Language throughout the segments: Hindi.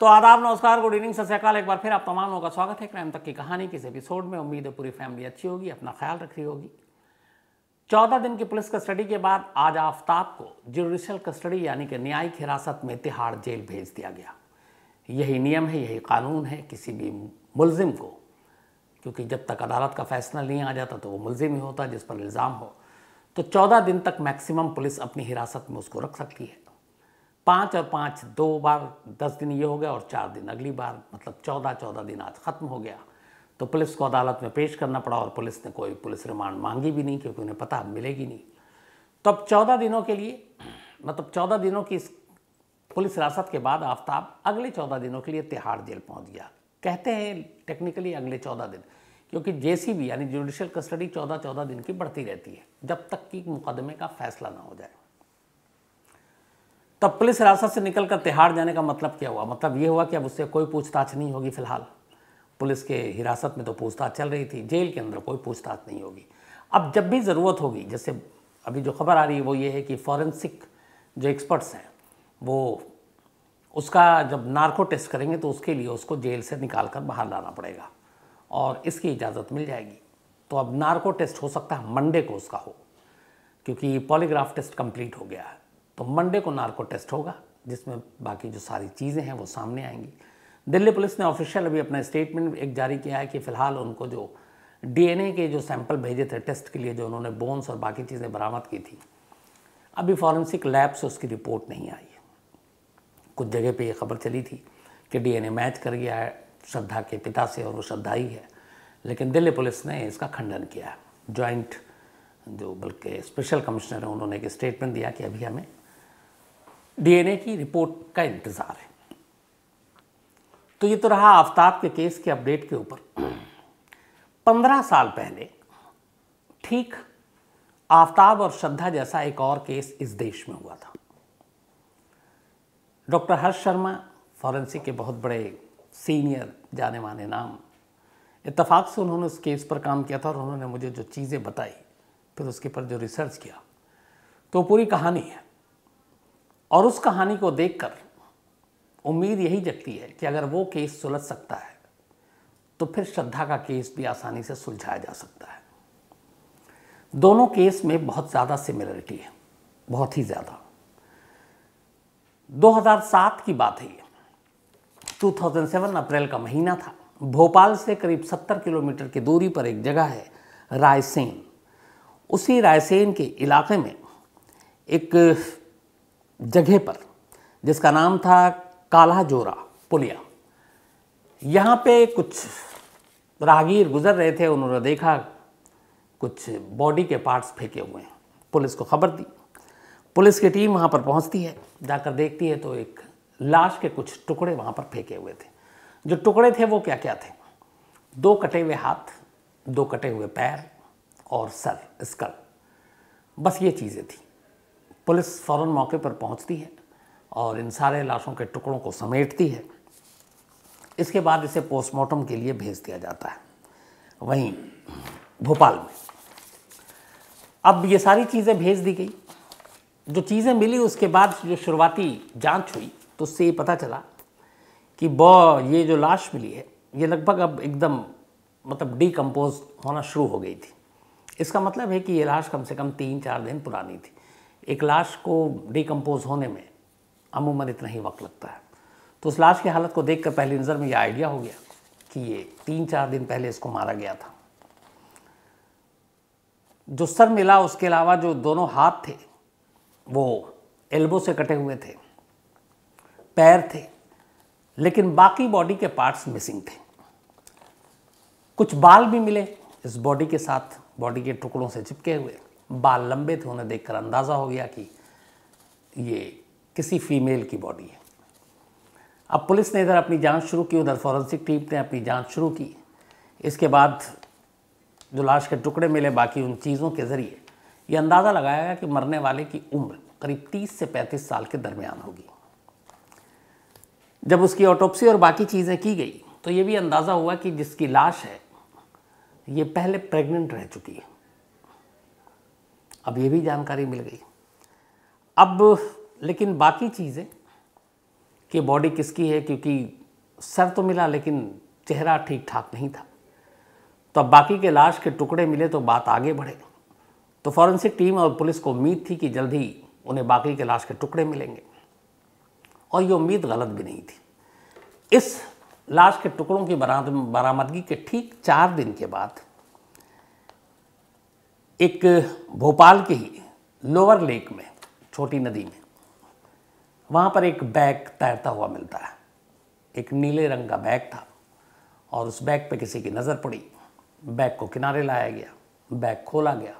तो आदाब, नमस्कार, गुड इवनिंग, सत श्री अकाल। एक बार फिर आप तमाम लोगों का स्वागत है क्राइम तक की कहानी के इस एपिसोड में। उम्मीद है पूरी फैमिली अच्छी होगी, अपना ख्याल रख रही होगी। 14 दिन की पुलिस कस्टडी के बाद आज आफ्ताब को जुडिशियल कस्टडी यानी कि न्यायिक हिरासत में तिहाड़ जेल भेज दिया गया। यही नियम है, यही कानून है किसी भी मुलजिम को, क्योंकि जब तक अदालत का फैसला नहीं आ जाता तो वो मुलजिम ही होता जिस पर इल्ज़ाम हो। तो 14 दिन तक मैक्सिमम पुलिस अपनी हिरासत में उसको रख सकती है। 5 और 5 2 बार 10 दिन ये हो गया और 4 दिन अगली बार, मतलब 14 दिन आज ख़त्म हो गया। तो पुलिस को अदालत में पेश करना पड़ा और पुलिस ने कोई पुलिस रिमांड मांगी भी नहीं, क्योंकि उन्हें पता मिलेगी नहीं। तो अब 14 दिनों के लिए, मतलब 14 दिनों की पुलिस हिरासत के बाद आफ्ताब अगले 14 दिनों के लिए तिहाड़ जेल पहुंच गया। कहते हैं टेक्निकली अगले 14 दिन, क्योंकि जेसीबी यानी जुडिशियल कस्टडी 14 दिन की बढ़ती रहती है जब तक कि मुकदमे का फैसला ना हो जाए। तब पुलिस हिरासत से निकलकर तिहाड़ जाने का मतलब क्या हुआ? मतलब ये हुआ कि अब उससे कोई पूछताछ नहीं होगी। फिलहाल पुलिस के हिरासत में तो पूछताछ चल रही थी, जेल के अंदर कोई पूछताछ नहीं होगी। अब जब भी ज़रूरत होगी, जैसे अभी जो खबर आ रही है वो ये है कि फॉरेंसिक जो एक्सपर्ट्स हैं वो उसका जब नार्को टेस्ट करेंगे तो उसके लिए उसको जेल से निकाल कर बाहर लाना पड़ेगा और इसकी इजाज़त मिल जाएगी। तो अब नार्को टेस्ट हो सकता है मंडे को उसका हो, क्योंकि पॉलीग्राफ टेस्ट कंप्लीट हो गया है। तो मंडे को नार्को टेस्ट होगा जिसमें बाकी जो सारी चीज़ें हैं वो सामने आएंगी। दिल्ली पुलिस ने ऑफिशियल अभी अपना स्टेटमेंट एक जारी किया है कि फ़िलहाल उनको जो डीएनए के जो सैंपल भेजे थे टेस्ट के लिए, जो उन्होंने बोन्स और बाकी चीज़ें बरामद की थी, अभी फॉरेंसिक लैब से उसकी रिपोर्ट नहीं आई है। कुछ जगह पे ये खबर चली थी कि डीएनए मैच कर गया है श्रद्धा के पिता से और वो श्रद्धा ही है, लेकिन दिल्ली पुलिस ने इसका खंडन किया है। जॉइंट जो बल्कि स्पेशल कमिश्नर है उन्होंने एक स्टेटमेंट दिया कि अभी हमें डीएनए की रिपोर्ट का इंतज़ार है। तो ये तो रहा आफ्ताब के केस के अपडेट के ऊपर। 15 साल पहले ठीक आफ्ताब और श्रद्धा जैसा एक और केस इस देश में हुआ था। डॉक्टर हर्ष शर्मा, फॉरेंसिक के बहुत बड़े सीनियर जाने माने नाम, इत्तेफाक से उन्होंने उस केस पर काम किया था और उन्होंने मुझे जो चीज़ें बताई, फिर उसके पर जो रिसर्च किया, तो पूरी कहानी है। और उस कहानी को देखकर उम्मीद यही जगती है कि अगर वो केस सुलझ सकता है तो फिर श्रद्धा का केस भी आसानी से सुलझाया जा सकता है। दोनों केस में बहुत ज़्यादा सिमिलरिटी है, बहुत ही ज़्यादा। 2007 की बात है ये। 2007 अप्रैल का महीना था। भोपाल से करीब 70 किलोमीटर की दूरी पर एक जगह है रायसेन। उसी रायसेन के इलाके में एक जगह पर जिसका नाम था काला जोरा पुलिया, यहाँ पे कुछ राहगीर गुजर रहे थे। उन्होंने देखा कुछ बॉडी के पार्ट्स फेंके हुए हैं। पुलिस को खबर दी। पुलिस की टीम वहाँ पर पहुँचती है, जाकर देखती है तो एक लाश के कुछ टुकड़े वहाँ पर फेंके हुए थे। जो टुकड़े थे वो क्या क्या थे? 2 कटे हुए हाथ, 2 कटे हुए पैर और सर, स्कल, बस ये चीज़ें थी। पुलिस फ़ौरन मौके पर पहुंचती है और इन सारे लाशों के टुकड़ों को समेटती है। इसके बाद इसे पोस्टमार्टम के लिए भेज दिया जाता है वहीं भोपाल में। अब ये सारी चीज़ें भेज दी गई। जो चीज़ें मिली उसके बाद जो शुरुआती जांच हुई तो उससे ये पता चला कि ये जो लाश मिली है ये लगभग अब एकदम मतलब डिकम्पोज होना शुरू हो गई थी। इसका मतलब है कि ये लाश कम से कम 3-4 दिन पुरानी थी। एक लाश को डिकम्पोज होने में अमूमन इतना ही वक्त लगता है। तो उस लाश की हालत को देखकर पहली नज़र में ये आइडिया हो गया कि ये 3-4 दिन पहले इसको मारा गया था। जो सर मिला उसके अलावा जो दोनों हाथ थे वो एल्बो से कटे हुए थे, पैर थे, लेकिन बाकी बॉडी के पार्ट्स मिसिंग थे। कुछ बाल भी मिले इस बॉडी के साथ, बॉडी के टुकड़ों से चिपके हुए बाल लंबे थे। उन्हें देखकर अंदाज़ा हो गया कि ये किसी फीमेल की बॉडी है। अब पुलिस ने इधर अपनी जांच शुरू की, उधर फॉरेंसिक टीम ने अपनी जांच शुरू की। इसके बाद जो लाश के टुकड़े मिले, बाकी उन चीज़ों के ज़रिए ये अंदाज़ा लगाया गया कि मरने वाले की उम्र करीब 30 से 35 साल के दरमियान होगी। जब उसकी ऑटोप्सी और बाकी चीज़ें की गई तो ये भी अंदाज़ा हुआ कि जिसकी लाश है ये पहले प्रेग्नेंट रह चुकी है। अब ये भी जानकारी मिल गई। अब लेकिन बाकी चीज़ें कि बॉडी किसकी है, क्योंकि सर तो मिला लेकिन चेहरा ठीक ठाक नहीं था। तो अब बाकी के लाश के टुकड़े मिले तो बात आगे बढ़े। तो फॉरेंसिक टीम और पुलिस को उम्मीद थी कि जल्द ही उन्हें बाकी के लाश के टुकड़े मिलेंगे, और ये उम्मीद गलत भी नहीं थी। इस लाश के टुकड़ों की बरामदगी के ठीक 4 दिन के बाद एक भोपाल के ही लोअर लेक में, छोटी नदी में, वहाँ पर एक बैग तैरता हुआ मिलता है। एक नीले रंग का बैग था और उस बैग पे किसी की नज़र पड़ी। बैग को किनारे लाया गया, बैग खोला गया।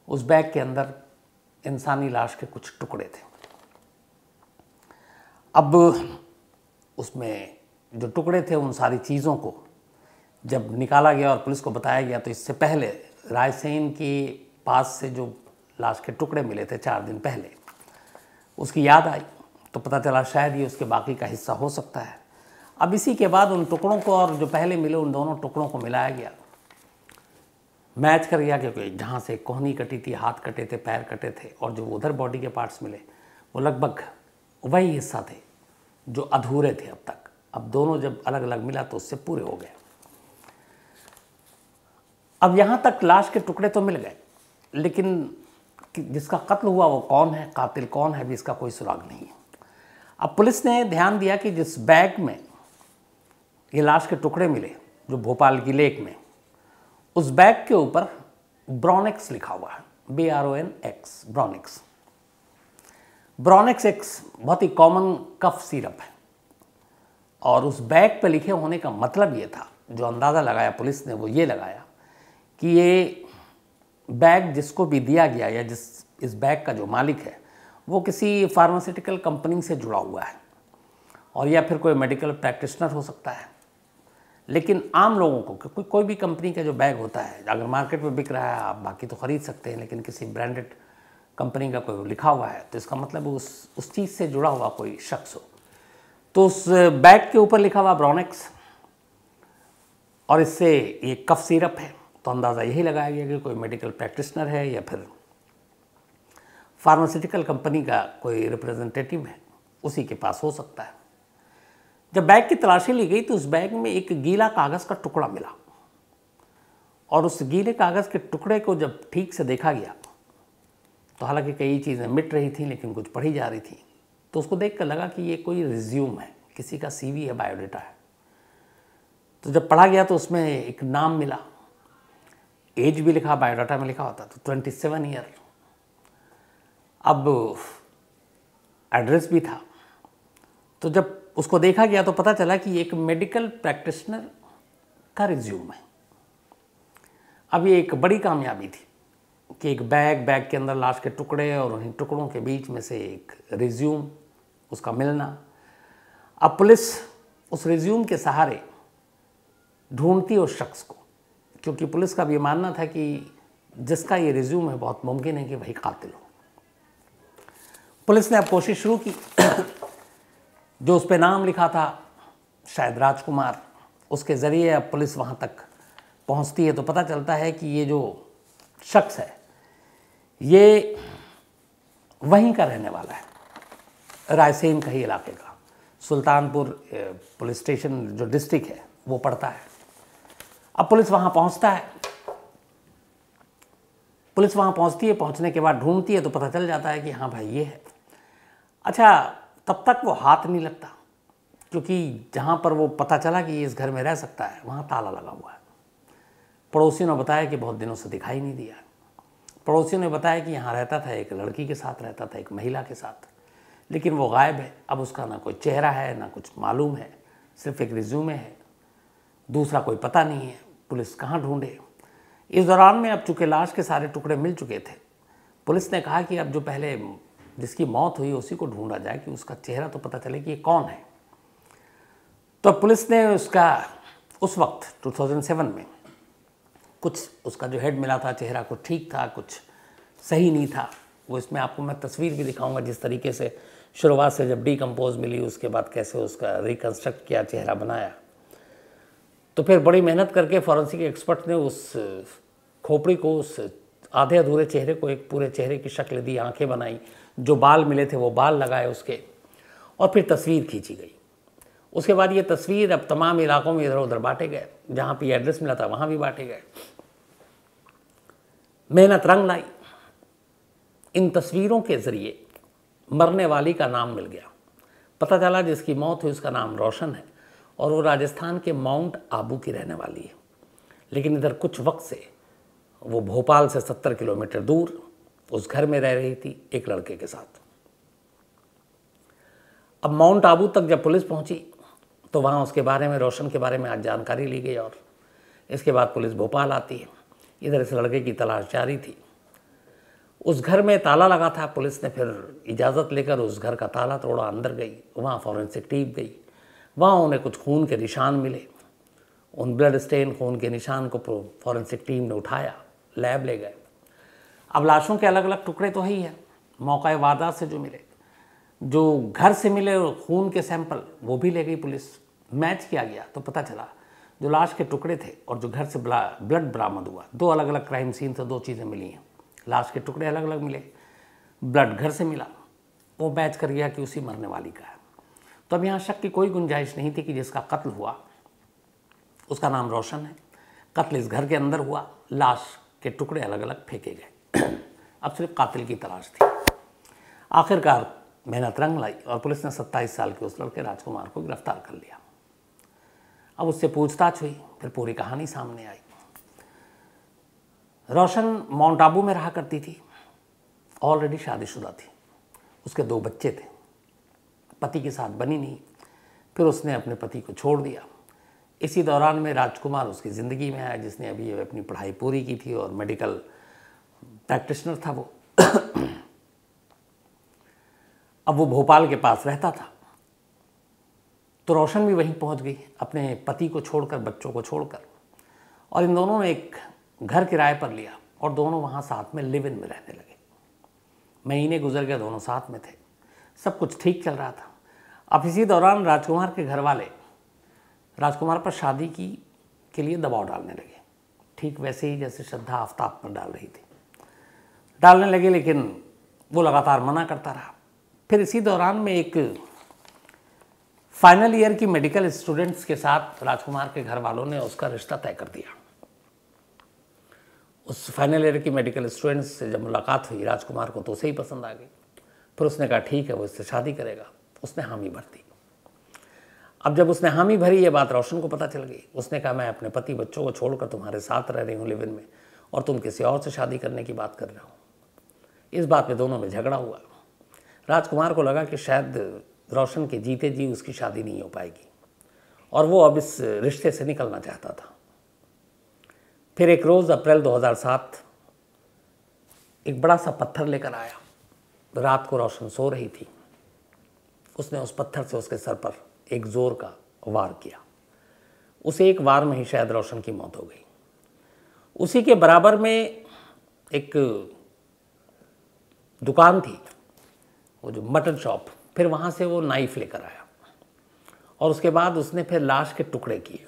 उस बैग के अंदर इंसानी लाश के कुछ टुकड़े थे। अब उसमें जो टुकड़े थे उन सारी चीज़ों को जब निकाला गया और पुलिस को बताया गया, तो इससे पहले रायसेन के पास से जो लाश के टुकड़े मिले थे 4 दिन पहले, उसकी याद आई। तो पता चला शायद ये उसके बाकी का हिस्सा हो सकता है। अब इसी के बाद उन टुकड़ों को और जो पहले मिले उन दोनों टुकड़ों को मिलाया गया, मैच कर गया, क्योंकि जहाँ से कोहनी कटी थी, हाथ कटे थे, पैर कटे थे, और जो उधर बॉडी के पार्ट्स मिले वो लगभग वही हिस्सा थे जो अधूरे थे अब तक। अब दोनों जब अलग अलग मिला तो उससे पूरे हो गए। अब यहाँ तक लाश के टुकड़े तो मिल गए, लेकिन जिसका कत्ल हुआ वो कौन है, कातिल कौन है, भी इसका कोई सुराग नहीं है। अब पुलिस ने ध्यान दिया कि जिस बैग में ये लाश के टुकड़े मिले, जो भोपाल की लेक में, उस बैग के ऊपर ब्रोनेक्स लिखा हुआ है, BRONX, ब्रोनेक्स। ब्रोनेक्स एक बहुत ही कॉमन कफ सिरप है, और उस बैग पर लिखे होने का मतलब ये था, जो अंदाज़ा लगाया पुलिस ने वो ये लगाया कि ये बैग जिसको भी दिया गया या इस बैग का जो मालिक है वो किसी फार्मास्यूटिकल कंपनी से जुड़ा हुआ है, और या फिर कोई मेडिकल प्रैक्टिशनर हो सकता है। लेकिन आम लोगों को कोई भी कंपनी का जो बैग होता है, अगर मार्केट में बिक रहा है आप बाकी तो ख़रीद सकते हैं, लेकिन किसी ब्रांडेड कंपनी का कोई लिखा हुआ है तो इसका मतलब उस चीज़ से जुड़ा हुआ कोई शख्स हो। तो उस बैग के ऊपर लिखा हुआ ब्रोनेक्स, और इससे ये कफ सिरप है, तो अंदाज़ा यही लगाया गया कि कोई मेडिकल प्रैक्टिशनर है या फिर फार्मास्यूटिकल कंपनी का कोई रिप्रेजेंटेटिव है, उसी के पास हो सकता है। जब बैग की तलाशी ली गई तो उस बैग में एक गीला कागज़ का टुकड़ा मिला, और उस गीले कागज़ के टुकड़े को जब ठीक से देखा गया तो हालांकि कई चीज़ें मिट रही थी लेकिन कुछ पढ़ी जा रही थी, तो उसको देख कर लगा कि ये कोई रिज्यूम है, किसी का CV है, बायोडाटा है। तो जब पढ़ा गया तो उसमें एक नाम मिला, एज भी लिखा, बायोडाटा में लिखा होता तो 27 ईयर। अब एड्रेस भी था। तो जब उसको देखा गया तो पता चला कि एक मेडिकल प्रैक्टिशनर का रिज्यूम है। अब ये एक बड़ी कामयाबी थी कि एक बैग के अंदर लाश के टुकड़े और उन्हीं टुकड़ों के बीच में से एक रिज्यूम, उसका मिलना। अब पुलिस उस रिज्यूम के सहारे ढूंढती उस शख्स को, क्योंकि पुलिस का भी मानना था कि जिसका ये रिज्यूम है बहुत मुमकिन है कि वही कातिल हो। पुलिस ने अब कोशिश शुरू की। जो उस पर नाम लिखा था शायद राजकुमार, उसके ज़रिए अब पुलिस वहाँ तक पहुँचती है तो पता चलता है कि ये जो शख्स है ये वहीं का रहने वाला है, रायसेन का ही इलाके का। सुल्तानपुर पुलिस स्टेशन जो डिस्ट्रिक्ट है वो पड़ता है। अब पुलिस वहाँ पहुँचता है, पुलिस वहाँ पहुँचती है, पहुँचने के बाद ढूंढती है तो पता चल जाता है कि हाँ भाई ये है। अच्छा, तब तक वो हाथ नहीं लगता, क्योंकि जहाँ पर वो पता चला कि ये इस घर में रह सकता है वहाँ ताला लगा हुआ है। पड़ोसियों ने बताया कि बहुत दिनों से दिखाई नहीं दिया। पड़ोसियों ने बताया कि यहाँ रहता था, एक लड़की के साथ रहता था, एक महिला के साथ, लेकिन वो गायब है। अब उसका ना कोई चेहरा है, ना कुछ मालूम है, सिर्फ एक रिज्यूमे है, दूसरा कोई पता नहीं है। पुलिस कहाँ ढूंढे। इस दौरान में अब चूँकि लाश के सारे टुकड़े मिल चुके थे, पुलिस ने कहा कि अब जो पहले जिसकी मौत हुई उसी को ढूंढा जाए, कि उसका चेहरा तो पता चले कि ये कौन है। तो पुलिस ने उसका उस वक्त 2007 में कुछ उसका जो हेड मिला था, चेहरा कुछ ठीक था, कुछ सही नहीं था। वो इसमें आपको मैं तस्वीर भी दिखाऊंगा, जिस तरीके से शुरुआत से जब डिकम्पोज मिली उसके बाद कैसे उसका रिकन्स्ट्रक्ट किया, चेहरा बनाया। तो फिर बड़ी मेहनत करके फॉरेंसिक एक्सपर्ट ने उस खोपड़ी को, उस आधे अधूरे चेहरे को एक पूरे चेहरे की शक्ल दी, आंखें बनाई, जो बाल मिले थे वो बाल लगाए उसके, और फिर तस्वीर खींची गई। उसके बाद ये तस्वीर अब तमाम इलाकों में इधर उधर बांटे गए, जहाँ पे एड्रेस मिला था वहाँ भी बांटे गए। मेहनत रंग लाई। इन तस्वीरों के ज़रिए मरने वाली का नाम मिल गया। पता चला जिसकी मौत हुई उसका नाम रोशन है और वो राजस्थान के माउंट आबू की रहने वाली है, लेकिन इधर कुछ वक्त से वो भोपाल से 70 किलोमीटर दूर उस घर में रह रही थी एक लड़के के साथ। अब माउंट आबू तक जब पुलिस पहुंची तो वहाँ उसके बारे में, रोशन के बारे में आज जानकारी ली गई और इसके बाद पुलिस भोपाल आती है। इधर इस लड़के की तलाश जारी थी। उस घर में ताला लगा था। पुलिस ने फिर इजाज़त लेकर उस घर का ताला तोड़ा, अंदर गई। वहाँ फॉरेंसिक टीम गई। वहाँ उन्हें कुछ खून के निशान मिले। उन ब्लड स्टेन खून के निशान को फॉरेंसिक टीम ने उठाया, लैब ले गए। अब लाशों के अलग अलग टुकड़े तो ही हैं, मौका वारदात से जो मिले, जो घर से मिले खून के सैंपल वो भी ले गई पुलिस। मैच किया गया तो पता चला जो लाश के टुकड़े थे और जो घर से ब्लड बरामद हुआ, दो अलग अलग क्राइम सीन से दो चीज़ें मिली हैं। लाश के टुकड़े अलग अलग मिले, ब्लड घर से मिला, वो मैच कर गया कि उसी मरने वाली का है। तो अब यहाँ शक की कोई गुंजाइश नहीं थी कि जिसका कत्ल हुआ उसका नाम रोशन है। कत्ल इस घर के अंदर हुआ, लाश के टुकड़े अलग अलग फेंके गए। अब सिर्फ कातिल की तलाश थी। आखिरकार मेहनत रंग लाई और पुलिस ने 27 साल के उस लड़के राजकुमार को गिरफ्तार कर लिया। अब उससे पूछताछ हुई, फिर पूरी कहानी सामने आई। रोशन माउंट आबू में रहा करती थी, ऑलरेडी शादीशुदा थी, उसके 2 बच्चे थे, पति के साथ बनी नहीं, फिर उसने अपने पति को छोड़ दिया। इसी दौरान में राजकुमार उसकी ज़िंदगी में आया, जिसने अभी अपनी पढ़ाई पूरी की थी और मेडिकल प्रैक्टिशनर था वो। अब वो भोपाल के पास रहता था, तो रोशन भी वहीं पहुंच गई अपने पति को छोड़कर, बच्चों को छोड़कर, और इन दोनों ने एक घर किराए पर लिया और दोनों वहाँ साथ में लिव इन में रहने लगे। महीने गुजर गए, दोनों साथ में थे, सब कुछ ठीक चल रहा था। अब इसी दौरान राजकुमार के घर वाले राजकुमार पर शादी के लिए दबाव डालने लगे, ठीक वैसे ही जैसे श्रद्धा आफ्ताब पर डाल रही थी, डालने लगे, लेकिन वो लगातार मना करता रहा। फिर इसी दौरान में एक फाइनल ईयर की मेडिकल स्टूडेंट्स के साथ राजकुमार के घर वालों ने उसका रिश्ता तय कर दिया। उस फाइनल ईयर की मेडिकल स्टूडेंट्स से जब मुलाकात हुई, राजकुमार को तो उसे ही पसंद आ गई। फिर उसने कहा ठीक है, वो इससे शादी करेगा। उसने हामी भर दी। अब जब उसने हामी भरी, ये बात रोशन को पता चल गई। उसने कहा मैं अपने पति बच्चों को छोड़कर तुम्हारे साथ रह रही हूँ लिव इन में, और तुम किसी और से शादी करने की बात कर रहे हो। इस बात पे दोनों में झगड़ा हुआ। राजकुमार को लगा कि शायद रोशन के जीते जी उसकी शादी नहीं हो पाएगी और वो अब इस रिश्ते से निकलना चाहता था। फिर एक रोज़ अप्रैल 2007 एक बड़ा सा पत्थर लेकर आया। रात को रोशन सो रही थी। उसने उस पत्थर से उसके सर पर एक जोर का वार किया। उसे एक वार में ही शायद रोशन की मौत हो गई। उसी के बराबर में एक दुकान थी, वो जो मटन शॉप, फिर वहाँ से वो नाइफ लेकर आया और उसके बाद उसने फिर लाश के टुकड़े किए।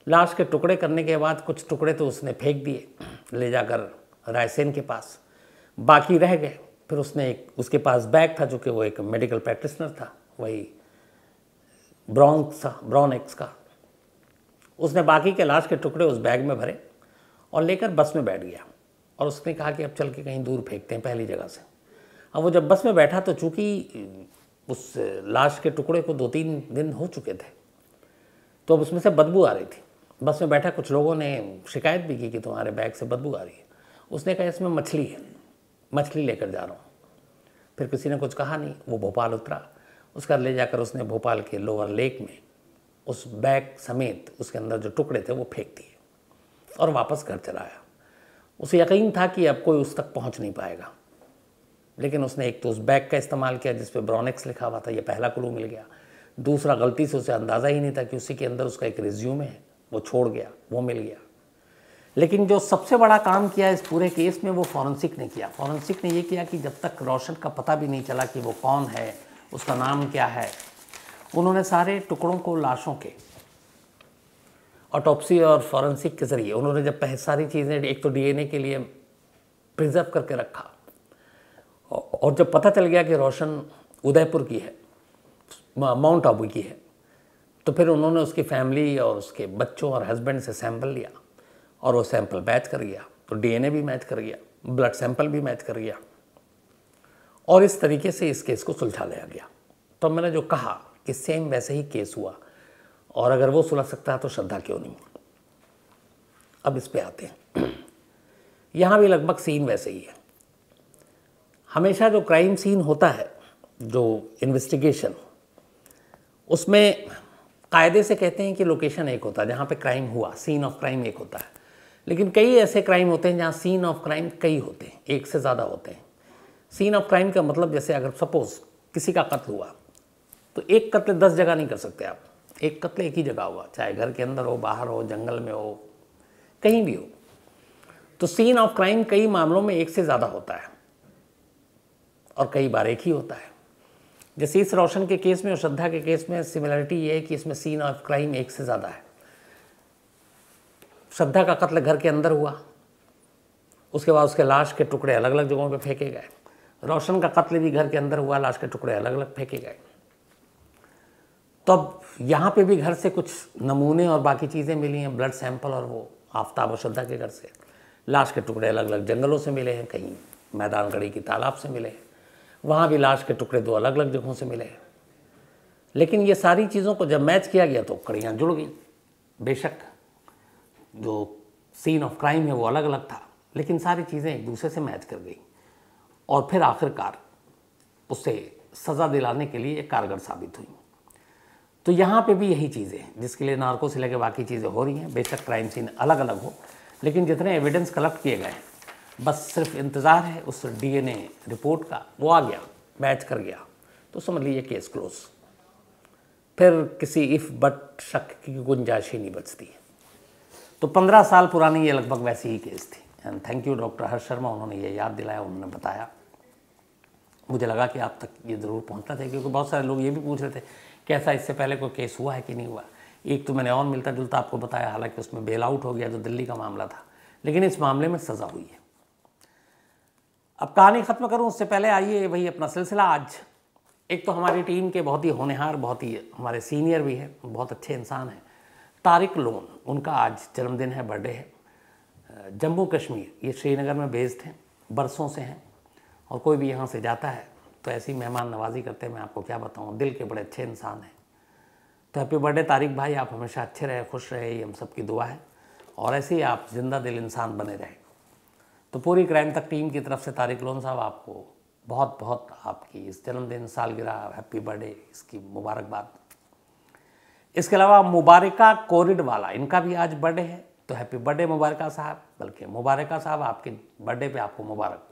लाश के टुकड़े करने के बाद कुछ टुकड़े तो उसने फेंक दिए ले जाकर रायसेन के पास, बाकी रह गए। फिर उसने उसके पास बैग था जो कि वो एक मेडिकल प्रैक्टिशनर था, वही ब्रॉन्क्स का। उसने बाकी के लाश के टुकड़े उस बैग में भरे और लेकर बस में बैठ गया और उसने कहा कि अब चल के कहीं दूर फेंकते हैं पहली जगह से। अब वो जब बस में बैठा तो चूँकि उस लाश के टुकड़े को 2-3 दिन हो चुके थे, तो अब उसमें से बदबू आ रही थी। बस में बैठा कुछ लोगों ने शिकायत भी की कि तुम्हारे बैग से बदबू आ रही है। उसने कहा इसमें मछली है, मछली लेकर जा रहा हूँ। फिर किसी ने कुछ कहा नहीं। वो भोपाल उतरा, उसका ले जाकर उसने भोपाल के लोअर लेक में उस बैग समेत उसके अंदर जो टुकड़े थे वो फेंक दिए और वापस घर चला आया। उसे यकीन था कि अब कोई उस तक पहुँच नहीं पाएगा, लेकिन उसने एक तो उस बैग का इस्तेमाल किया जिस पे ब्रॉनेक्स लिखा हुआ था, ये पहला क्लू मिल गया। दूसरा, गलती से उसे अंदाज़ा ही नहीं था कि उसी के अंदर उसका एक रिज्यूमे है, वो छोड़ गया, वो मिल गया। लेकिन जो सबसे बड़ा काम किया इस पूरे केस में वो फॉरेंसिक ने किया। फॉरेंसिक ने ये किया कि जब तक रोशन का पता भी नहीं चला कि वो कौन है, उसका नाम क्या है, उन्होंने सारे टुकड़ों को लाशों के ऑटोप्सी और फॉरेंसिक के ज़रिए उन्होंने जब सारी चीज़ें एक तो डीएनए के लिए प्रिजर्व करके रखा, और जब पता चल गया कि रोशन उदयपुर की है माउंट आबू की है। तो फिर उन्होंने उसकी फैमिली और उसके बच्चों और हस्बैंड से सैंपल लिया और वो सैंपल मैच कर गया, तो डीएनए भी मैच कर गया, ब्लड सैंपल भी मैच कर गया, और इस तरीके से इस केस को सुलझा लिया गया। तो मैंने जो कहा कि सेम वैसे ही केस हुआ, और अगर वो सुलझ सकता है तो श्रद्धा क्यों नहीं। अब इस पे आते हैं। यहाँ भी लगभग सीन वैसे ही है। हमेशा जो क्राइम सीन होता है, जो इन्वेस्टिगेशन, उसमें कायदे से कहते हैं कि लोकेशन एक होता है जहाँ पे क्राइम हुआ, सीन ऑफ क्राइम एक होता है। लेकिन कई ऐसे क्राइम होते हैं जहाँ सीन ऑफ क्राइम कई होते हैं, एक से ज़्यादा होते हैं। सीन ऑफ क्राइम का मतलब, जैसे अगर सपोज किसी का कत्ल हुआ, तो एक कत्ल 10 जगह नहीं कर सकते आप। एक कत्ल एक ही जगह हुआ, चाहे घर के अंदर हो, बाहर हो, जंगल में हो, कहीं भी हो। तो सीन ऑफ क्राइम कई मामलों में एक से ज़्यादा होता है और कई बार एक ही होता है। जैसे इस रोशन के केस में और श्रद्धा के केस में सिमिलरिटी ये है कि इसमें सीन ऑफ क्राइम एक से ज़्यादा है। श्रद्धा का कत्ल घर के अंदर हुआ, उसके बाद उसके लाश के टुकड़े अलग अलग जगहों पे फेंके गए। रोशन का कत्ल भी घर के अंदर हुआ, लाश के टुकड़े अलग अलग फेंके गए। तो अब यहाँ पे भी घर से कुछ नमूने और बाकी चीज़ें मिली हैं, ब्लड सैंपल, और वो आफ्ताब और श्रद्धा के घर से। लाश के टुकड़े अलग अलग जंगलों से मिले हैं, कहीं मैदान गढ़ी की तालाब से मिले हैं, वहाँ भी लाश के टुकड़े 2 अलग अलग जगहों से मिले हैं। लेकिन ये सारी चीज़ों को जब मैच किया गया तो कड़ियाँ जुड़ गई। बेशक जो सीन ऑफ क्राइम है वो अलग अलग था, लेकिन सारी चीज़ें एक दूसरे से मैच कर गई और फिर आखिरकार उसे सज़ा दिलाने के लिए कारगर साबित हुई। तो यहाँ पे भी यही चीज़ें, जिसके लिए नार्को से लेकर बाकी चीज़ें हो रही हैं, बेशक क्राइम सीन अलग अलग हो, लेकिन जितने एविडेंस कलेक्ट किए गए, बस सिर्फ इंतज़ार है उस डीएनए रिपोर्ट का, वो आ गया, मैच कर गया, तो समझ लीजिए केस क्लोज। फिर किसी इफ़ बट शक की गुंजाइश ही नहीं बचती है। तो 15 साल पुरानी ये लगभग वैसी ही केस थी। एंड थैंक यू डॉक्टर हर्ष शर्मा, उन्होंने ये याद दिलाया, उन्होंने बताया। मुझे लगा कि आप तक ये ज़रूर पहुंचना चाहिए, क्योंकि बहुत सारे लोग ये भी पूछ रहे थे कैसा इससे पहले कोई केस हुआ है कि नहीं हुआ। एक तो मैंने और मिलता जुलता आपको बताया, हालांकि उसमें बेल आउट हो गया जो दिल्ली का मामला था, लेकिन इस मामले में सज़ा हुई है। अब कहानी ख़त्म करूं उससे पहले आइए वही अपना सिलसिला। आज एक तो हमारी टीम के बहुत ही होनहार, बहुत ही हमारे सीनियर भी हैं, बहुत अच्छे इंसान हैं, तारिक लोन, उनका आज जन्मदिन है, बर्थडे है। जम्मू कश्मीर, ये श्रीनगर में बेस्ड हैं, बरसों से हैं, और कोई भी यहाँ से जाता है तो ऐसी मेहमान नवाजी करते हैं, मैं आपको क्या बताऊँ, दिल के बड़े अच्छे इंसान हैं। तो हैप्पी बर्थडे तारिक भाई, आप हमेशा अच्छे रहे, खुश रहे, ये हम सबकी दुआ है, और ऐसे ही आप जिंदा दिल इंसान बने रहे। तो पूरी क्राइम तक टीम की तरफ से तारिक लोन साहब, आपको बहुत बहुत आपकी इस जन्मदिन, सालगिरह, हैप्पी बर्थडे, इसकी मुबारकबाद। इसके अलावा मुबारका कोरिडवाला, इनका भी आज बर्थडे है, तो हैप्पी बर्थडे मुबारका साहब, बल्कि मुबारका साहब आपके बर्थडे पे आपको मुबारक।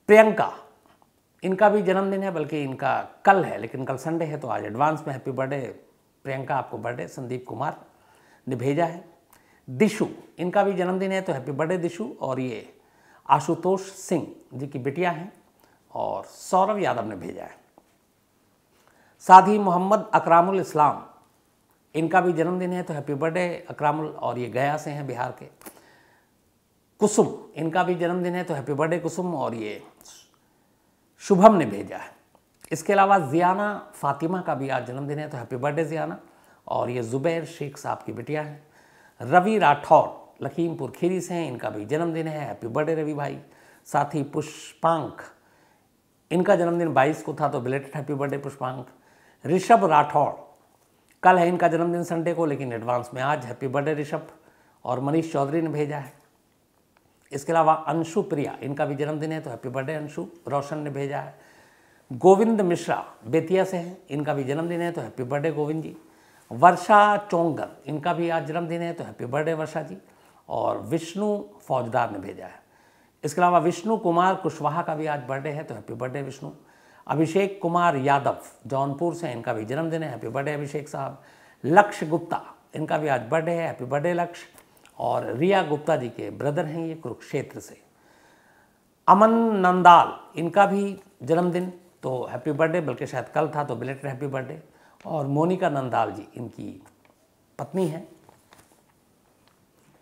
प्रियंका, इनका भी जन्मदिन है, बल्कि इनका कल है, लेकिन कल संडे है, तो आज एडवांस में हैप्पी बर्थडे प्रियंका, आपको बर्थडे। संदीप कुमार ने भेजा है। दिशु, इनका भी जन्मदिन है, तो हैप्पी बर्थडे दिशु। और ये आशुतोष सिंह जी की बिटिया हैं, और सौरभ यादव ने भेजा है। साथ ही मोहम्मद अकरामुल इस्लाम, इनका भी जन्मदिन है, तो हैप्पी बर्थडे अकरामुल, और ये गया से हैं, बिहार के। कुसुम, इनका भी जन्मदिन है, तो हैप्पी बर्थडे कुसुम, और ये शुभम ने भेजा है। इसके अलावा जियाना फातिमा का भी आज जन्मदिन है, तो हैप्पी बर्थडे जियाना, और ये जुबैर शेख साहब की बिटिया है। रवि राठौर लखीमपुर खीरी से हैं, इनका भी जन्मदिन है, हैप्पी बर्थडे रवि भाई। साथ ही पुष्पांक, इनका जन्मदिन 22 को था, तो belated happy birthday Pushpank. Rishabh Rathore, कल है इनका जन्मदिन संडे को, लेकिन एडवांस में आज हैप्पी बर्थडे ऋषभ। और मनीष चौधरी ने भेजा है। इसके अलावा अंशु प्रिया, इनका भी जन्मदिन है, तो हैप्पी बर्थडे अंशु। रोशन ने भेजा है। गोविंद मिश्रा बेतिया से हैं, इनका भी जन्मदिन है, तो हैप्पी बर्थडे गोविंद जी। वर्षा चोंगर, इनका भी आज जन्मदिन है, तो हैप्पी बर्थडे वर्षा जी। और विष्णु फौजदार ने भेजा है। इसके अलावा विष्णु कुमार कुशवाहा का भी आज बर्थडे है, तो हैप्पी बर्थडे विष्णु। अभिषेक कुमार यादव जौनपुर से, इनका भी जन्मदिन है, हैप्पी बर्थडे अभिषेक साहब। लक्ष्य गुप्ता, इनका भी आज बर्थडे है, हैप्पी बर्थडे लक्ष्य। और रिया गुप्ता जी के ब्रदर हैं ये, कुरुक्षेत्र से। अमन नंदाल, इनका भी जन्मदिन, तो हैप्पी बर्थडे, बल्कि शायद कल था, तो बिलेटेड हैप्पी बर्थडे। और मोनिका नंदाल जी, इनकी पत्नी है।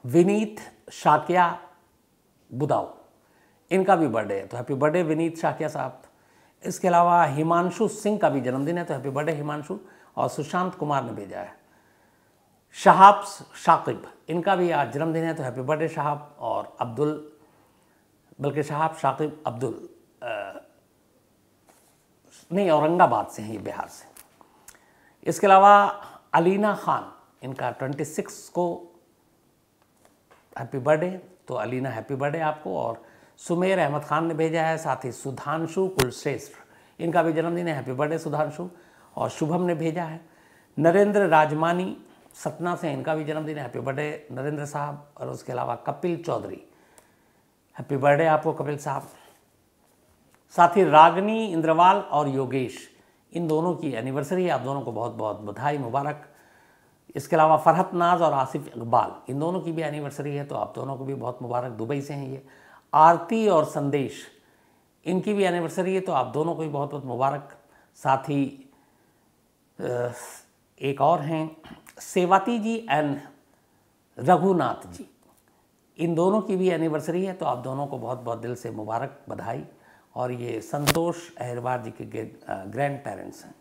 विनीत शाकिया बुदाऊ, इनका भी बर्थडे है, तो हैप्पी बर्थडे विनीत शाकिया साहब। इसके अलावा हिमांशु सिंह का भी जन्मदिन है, तो हैप्पी बर्थडे हिमांशु। और सुशांत कुमार ने भेजा है। शहाब शाकिब, इनका भी आज जन्मदिन है, तो हैप्पी बर्थडे शहाब। और शहाब शाकिब अब्दुल नहीं, औरंगाबाद से हैं ये, बिहार से। इसके अलावा अलीना खान, इनका 26 को हैप्पी बर्थडे, तो अलीना हैप्पी बर्थडे आपको। और सुमेर अहमद खान ने भेजा है, साथ ही सुधांशु कुलश्रेष्ठ, इनका भी जन्मदिन है, हैप्पी बर्थडे सुधांशु। और शुभम ने भेजा है। नरेंद्र राजमानी सतना से, इनका भी जन्मदिन है, हैप्पी बर्थडे नरेंद्र साहब। और उसके अलावा कपिल चौधरी, हैप्पी बर्थडे आपको कपिल साहब। साथ ही रागनी इंद्रवाल और योगेश, इन दोनों की एनिवर्सरी है, आप दोनों को बहुत बहुत बधाई मुबारक। इसके अलावा फरहत नाज और आसिफ इकबाल, इन दोनों की भी एनिवर्सरी है, तो आप दोनों को भी बहुत मुबारक, दुबई से हैं ये। आरती और संदेश, इनकी भी एनिवर्सरी है, तो आप दोनों को भी बहुत बहुत मुबारक। साथ ही एक और हैं सेवाती जी एंड रघुनाथ जी, इन दोनों की भी एनिवर्सरी है, तो आप दोनों को बहुत बहुत दिल से मुबारक, बधाई। और ये संतोष अहिरवार जी के ग्रैंड पेरेंट्स हैं।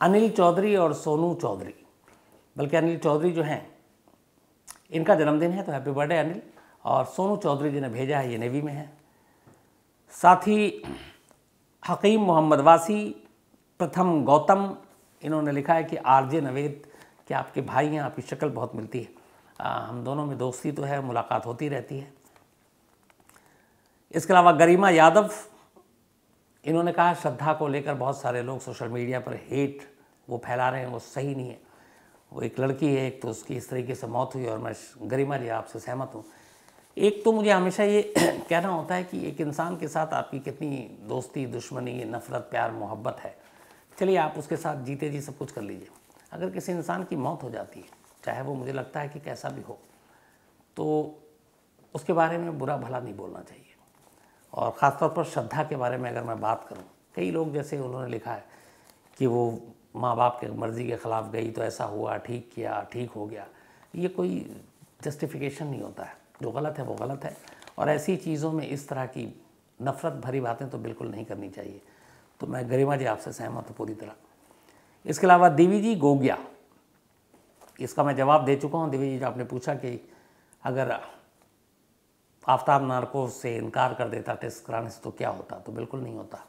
अनिल चौधरी और सोनू चौधरी, बल्कि अनिल चौधरी जो हैं इनका जन्मदिन है, तो हैप्पी बर्थडे अनिल। और सोनू चौधरी जी ने भेजा है, ये नेवी में है। साथ ही हकीम मोहम्मद वासी, प्रथम गौतम, इन्होंने लिखा है कि आरजे नवेद, कि आपके भाई हैं, आपकी शक्ल बहुत मिलती है, हम दोनों में दोस्ती तो है, मुलाकात होती रहती है। इसके अलावा गरिमा यादव, इन्होंने कहा श्रद्धा को लेकर बहुत सारे लोग सोशल मीडिया पर हेट वो फैला रहे हैं, वो सही नहीं है। वो एक लड़की है, एक तो उसकी इस तरीके से मौत हुई, और मैं गरिमा जी आपसे सहमत हूँ। एक तो मुझे हमेशा ये कहना होता है कि एक इंसान के साथ आपकी कितनी दोस्ती, दुश्मनी, नफ़रत, प्यार, मोहब्बत है, चलिए आप उसके साथ जीते जी सब कुछ कर लीजिए। अगर किसी इंसान की मौत हो जाती है, चाहे वो मुझे लगता है कि कैसा भी हो, तो उसके बारे में बुरा भला नहीं बोलना चाहिए। और ख़ासतौर पर श्रद्धा के बारे में अगर मैं बात करूं, कई लोग जैसे उन्होंने लिखा है कि वो माँ बाप के मर्ज़ी के ख़िलाफ़ गई तो ऐसा हुआ, ठीक किया, ठीक हो गया, ये कोई जस्टिफिकेशन नहीं होता है। जो गलत है वो गलत है, और ऐसी चीज़ों में इस तरह की नफ़रत भरी बातें तो बिल्कुल नहीं करनी चाहिए। तो मैं गरिमा जी आपसे सहमत हूँ पूरी तरह। इसके अलावा दिवी जी गोगिया, इसका मैं जवाब दे चुका हूँ। दिवी जी, जो आपने पूछा कि अगर आफ्ताब नार्को से इनकार कर देता टेस्ट कराने से तो क्या होता, तो बिल्कुल नहीं होता।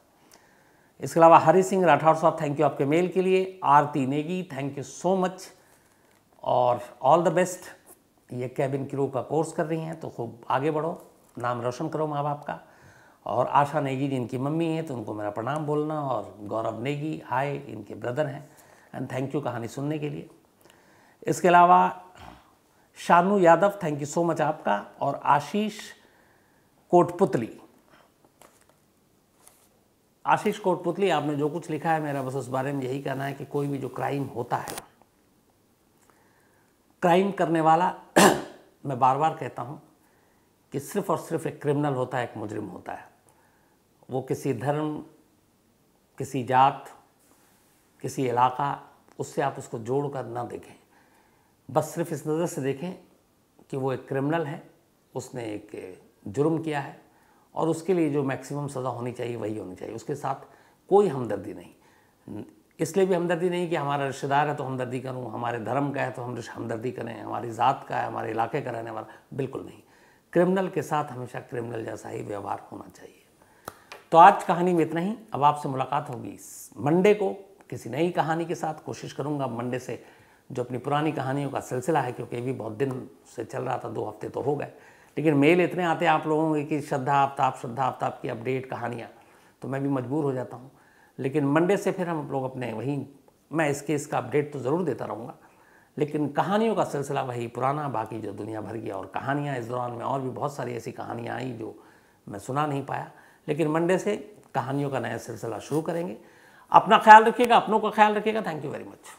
इसके अलावा हरी सिंह राठौर साहब, थैंक यू आपके मेल के लिए। Aarti Negi, thank you so much और ऑल द बेस्ट। ये कैबिन क्रू का कोर्स कर रही हैं, तो खूब आगे बढ़ो, नाम रोशन करो माँ बाप का। और आशा नेगी जी इनकी मम्मी हैं, तो उनको मेरा प्रणाम बोलना। और गौरव नेगी, हाय, इनके ब्रदर हैं। एंड थैंक यू कहानी सुनने के लिए। इसके अलावा Shanu Yadav, thank you so much आपका। और आशीष कोटपुतली, आशीष कोटपुतली, आपने जो कुछ लिखा है, मेरा बस उस बारे में यही कहना है कि कोई भी जो क्राइम होता है, क्राइम करने वाला मैं बार बार कहता हूँ कि सिर्फ और सिर्फ एक क्रिमिनल होता है, एक मुजरिम होता है। वो किसी धर्म, किसी जात, किसी इलाका, उससे आप उसको जोड़ कर ना देखें। बस सिर्फ इस नज़र से देखें कि वो एक क्रिमिनल है, उसने एक जुर्म किया है, और उसके लिए जो मैक्सिमम सज़ा होनी चाहिए वही होनी चाहिए। उसके साथ कोई हमदर्दी नहीं, इसलिए भी हमदर्दी नहीं कि हमारा रिश्तेदार है तो हमदर्दी करूं, हमारे धर्म का है तो हम हमदर्दी करें, हमारी ज़ात का है, हमारे इलाके का रहने वाला, बिल्कुल नहीं। क्रिमिनल के साथ हमेशा क्रिमिनल जैसा ही व्यवहार होना चाहिए। तो आज कहानी में इतना ही। अब आपसे मुलाकात होगी मंडे को किसी नई कहानी के साथ। कोशिश करूँगा मंडे से जो अपनी पुरानी कहानियों का सिलसिला है, क्योंकि ये भी बहुत दिन से चल रहा था, 2 हफ्ते तो हो गए, लेकिन मेल इतने आते हैं आप लोगों के कि श्रद्धा आफ्ताब की अपडेट कहानियाँ, तो मैं भी मजबूर हो जाता हूँ। लेकिन मंडे से फिर हम लोग अपने वहीं, मैं इसका अपडेट तो ज़रूर देता रहूँगा, लेकिन कहानियों का सिलसिला वही पुराना, बाकी जो दुनिया भर की और कहानियाँ, इस दौरान में और भी बहुत सारी ऐसी कहानियाँ आई जो मैं सुना नहीं पाया, लेकिन मंडे से कहानियों का नया सिलसिला शुरू करेंगे। अपना ख्याल रखिएगा, अपनों का ख्याल रखिएगा। Thank you very much.